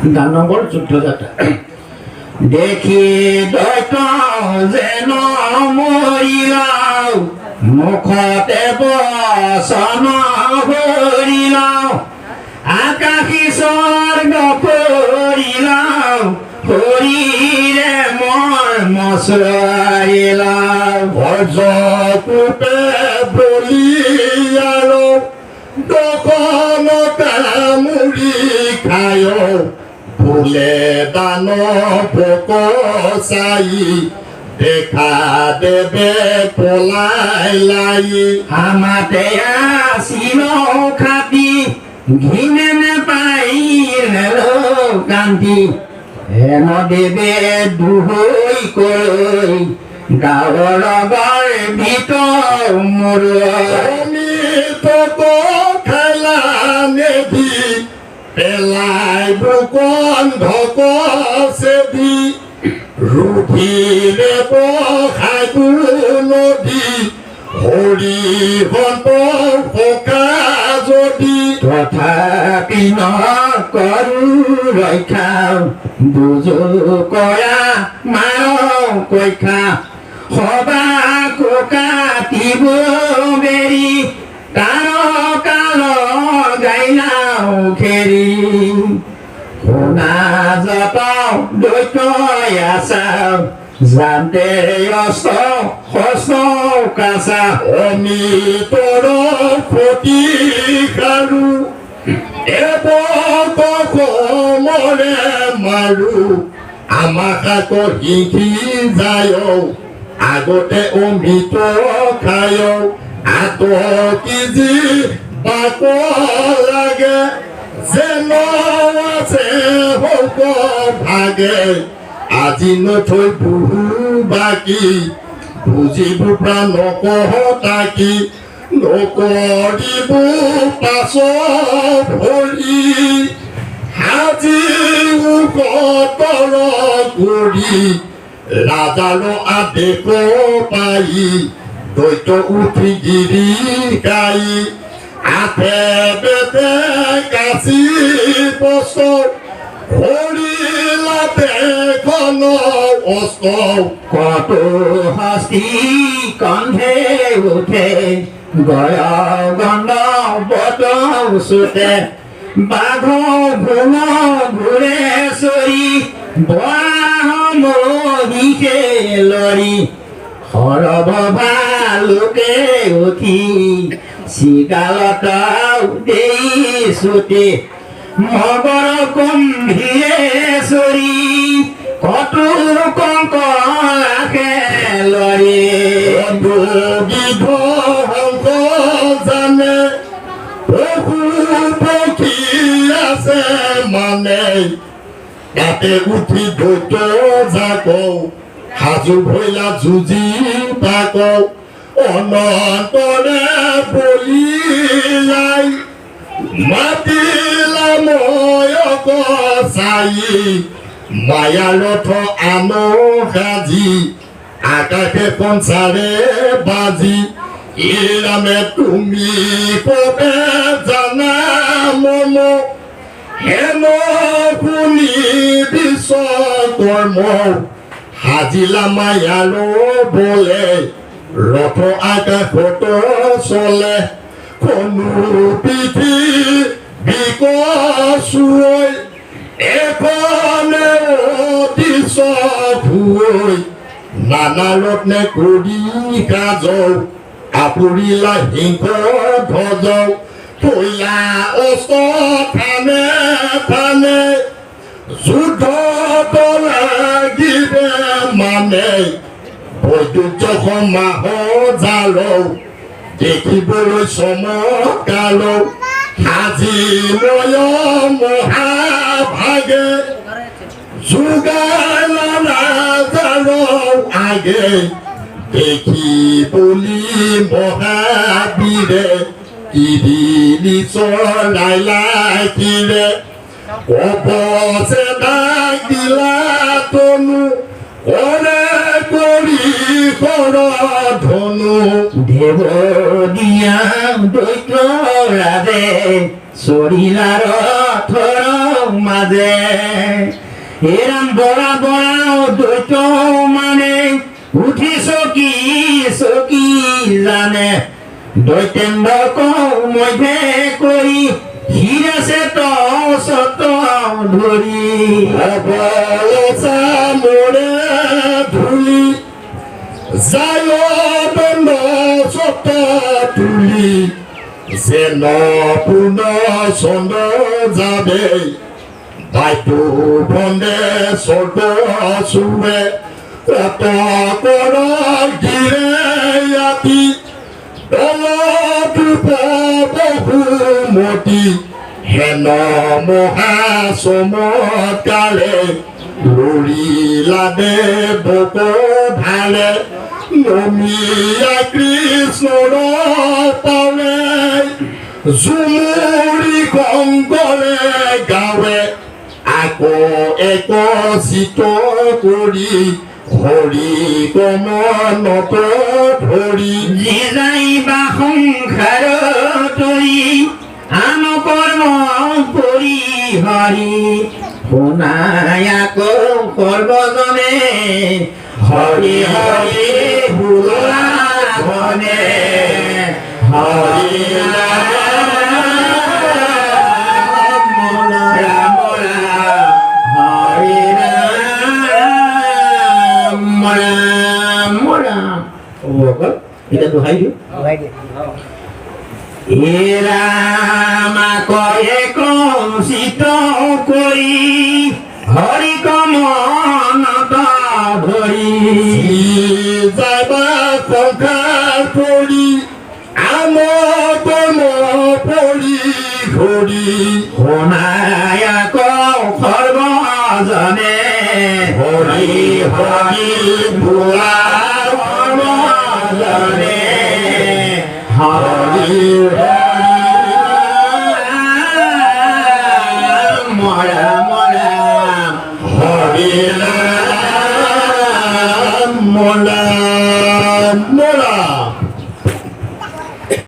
গান নম্বৰ 14 দেখি দৈত যেন মৰিলাও মুখতে বচন ভৰিলাও আকাশী স্বৰ্গ কৰিলাও হৰিৰে মৰ্ম চৰাইলাও ভজকূপে বলিয়ালো দখনতে মুড়ি খায় ফুলে দান পকচাই দেখা দেবে পলাই লাই আমাতে আসিল খাতি ঘিনে নেপাই কান্তি হেন দেবে দুহৈ কৈ গাঁৱৰ গৰ ভিতৰ মোৰ তো খেলা নেদি পেলাই বুকন ধকচেদি ৰুধিৰে পখাই নদী হৰি হন্ত পকা যদি তথাপি নকৰো ৰক্ষা বুজো কৰা মাৰ কৈখা সবা কাটিব বেৰি কাৰ কাল গাইলাও খেৰি শুনা যত দৈত আছা জানতে অস্ত হস্ত কাছা অমিতৰ প্ৰতি খাৰু মৰে মাৰো আমাক আকৌ শিকি যায় আগতে অমিত খায় আত কিজি বাক লাগে যেন আছে হক ভাগে আজি নথৈ বহু বাকী বুজিব প্ৰাণ কহ তাকি নকৰিব পাছ ভৰি হাজি কতৰ কৰি ৰাজাৰ আদেশ পাই দৈত উঠি গিৰি গাই আঠে বেদে কাচি বছৰ হৰিলাতে খন অস্ত কত হস্তি কন্ধে উঠে গয় গণ্ড বত চুতে বাঘ ভুল ঘূৰে চৰি বিষে লৰি সৰব ভালুকে উঠি চিগালত দেই চুতে মগৰ কুম্ভীৰে চৰি কতো কংক ৰাখে লৰি বিধ হংস জানে পশু পক্ষী আছে মানে তাতে উঠি দৈত যাক সাজু ভৈলা যুঁজি তাক অনন্তৰে বলিয়াই মাতিলা ময়ক চাই মায়াৰথ আন সাজি আকাশে পঞ্চাৰে বাজি ইৰামে তুমি কবে জানা মম হেন শুনি বিশ্বকৰ্ম সাজিলা মায়াৰ বলে ৰথ আকাশত চলে কোনো পৃথিৱী এখনে দিছ ভুই নানা ৰত্নে কৰি কাজ আপুৰিলা সিংহ ধ্বজ কইলা অস্ত থানে থানে যুদ্ধ লাগিবে মানে বৈদুৰ্য সমাহ জাল দেখিবলৈ চমৎকাৰ আজি ময় মহাভাগে যোগাৰ ৰাজাৰ আগে দেখি বুলি মহাবীৰে কিৰিলি চৰাইলাই কিৰে কবচে ডাক দিলা তনু কৰে কৰি কৰ ধনু দেৱ দিয়া দৈত ৰাজে চৰিলাৰ থৰ মাঝে এরম বড়া বড়া দ্বৈত মানে উঠি সকি জানে দৈতেন্দ্র মধ্যে করি হিরেছে তো সত ধরি মোরে ধুলি যায় বন্ধ সত তুলি যেন পূর্ণ চন্দ্র যাবে বাইটো বন্দে স্বর্গ চুবে কত কর গিরে আতি বহুমতি হেন মহা চমৎকাৰে লৰিলা দেৱক ভালে নমিয়া কৃষ্ণৰ পালে ঝুমুৰি গংগৰে গাৱে আকৌ একচিত কৰি হৰি গমনত ধৰি যাইবা সংসাৰ তৰি আন কৰ্ম কৰি হৰি শুনাই আকৌ সৰ্বজনে হৰি হৰি বোলা ধনে হৰি ৰাম ৰাম হৰি ৰাম ৰাম ৰাম এটা দোহাই দিওঁ এৰামা কয়ে কংচিত কৰি হৰি কমনত ধৰি যাবা সংসাৰ কৰি আম কৰ্ম পৰি ঘৰি শুনাই আকৌ সৰ্বজনে হৰি হৰি বোলা সৰ্বজনে হৰি মৰা মৰা হৰি ৰাম মৰা মৰা